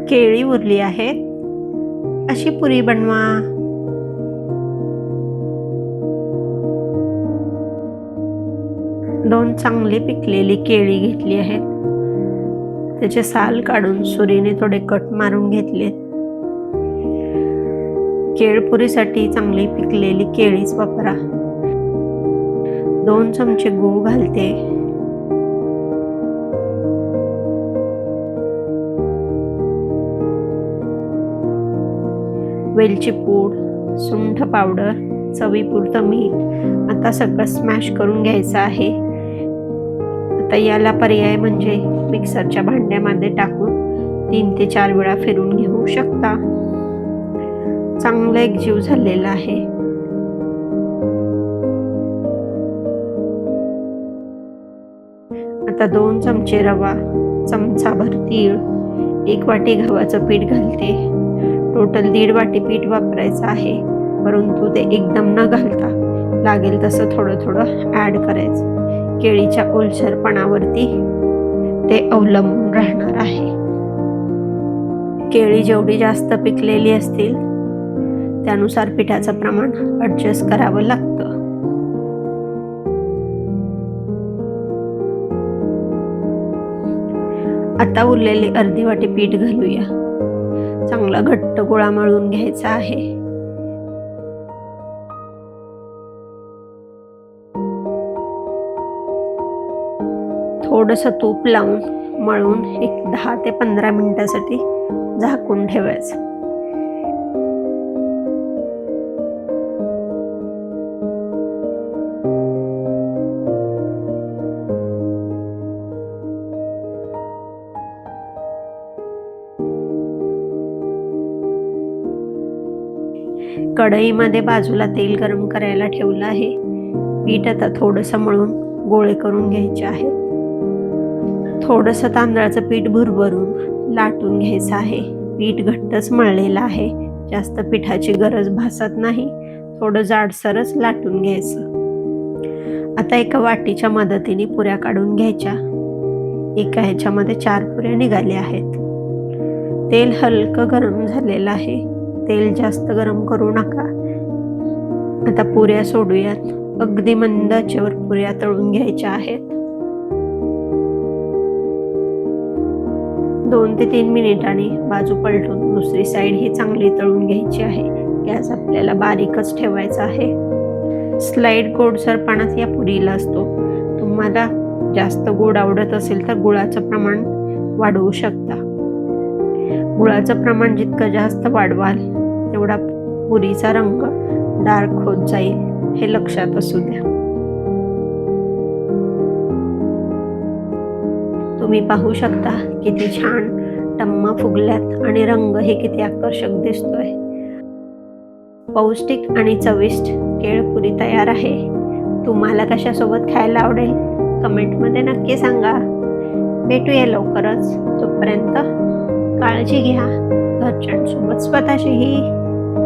केळी उरली आहेत, अशी पुरी बनवा. दोन चांगली पिकलेली केळी घेतली आहेत. त्याचे साल काढून सुरीने थोडे कट मारून घेतले. केळपुरीसाठी चांगली पिकलेली केळीच वापरा. 2 चमचे गूळ घालते. वेलची पूड, सुंठ पावडर, चवीपुरतं मीठ. आता सगळं स्मॅश करून घ्यायचं आहे. आता याला पर्याय म्हणजे मिक्सरच्या भांड्यामध्ये टाकून 3 ते 4 वेळा फिरून घेऊ शकता. चांगला एकजीव झालेला आहे. आता 2 चमचे रवा, चमचाभर तीळ, 1 वाटी गव्हाचं पीठ घालते. टोटल 1.5 वाटी पीठ वापरायचं आहे, परंतु ते एकदम न घालता लागेल तसं थोडं थोडं ॲड करायचं. केळीच्या ओलसरपणावरती ते अवलंबून राहणार आहे. केळी जेवढी जास्त पिकलेली असतील त्यानुसार पिठाचं प्रमाण ॲडजस्ट करावं लागतं. आता उरलेली अर्धी वाटी पीठ घालूया. चांगला घट्ट गोळा मळून घ्यायचा आहे. थोडंसं तूप लावून मळून एक 10 ते 15 मिनिटासाठी झाकून ठेवायचं. कढईमध्ये बाजूला तेल गरम करायला ठेवलं आहे. पीठ आता थोडंसं मळून गोळे करून घ्यायचे आहेत. थोडंसं तांदळाचं पीठ भरभरून लाटून घ्यायचं आहे. पीठ घट्टच मळलेलं आहे, जास्त पिठाची गरज भासत नाही. थोडं जाडसरच लाटून घ्यायचं. आता एका वाटीच्या मदतीने पुऱ्या काढून घ्यायच्या. एका ह्याच्यामध्ये 4 पुऱ्या निघाल्या आहेत. तेल हलकं गरम झालेलं आहे. तेल जास्त गरम करू नका. आता पुऱ्या सोडूयात. अगदी मंद आचेवर पुऱ्या तळून घ्यायच्या आहेत. 2 ते 3 मिनिटांनी बाजू पलटून दुसरी साईड ही चांगली तळून घ्यायची आहे. गॅस आपल्याला बारीकच ठेवायचा आहे. स्लाईड गोडसरपणाच या पुरीला असतो. तुम्हाला जास्त गोड आवडत असेल तर गुळाचं प्रमाण वाढवू शकता. गुळाचं प्रमाण जितकं जास्त वाढवाल तेवढा पुरीचा रंग डार्क होत जाईल, हे लक्षात असू द्या. तुम्ही पाहू शकता किती छान टम्मा फुगल्यात आणि रंग हे किती आकर्षक दिसतोय. पौष्टिक आणि चविष्ट केळपुरी तयार आहे. तुम्हाला कशासोबत खायला आवडेल कमेंटमध्ये नक्की सांगा. भेटूया लवकरच. तोपर्यंत काळजी घ्या, घरच्यांसोबत स्वतःचीही.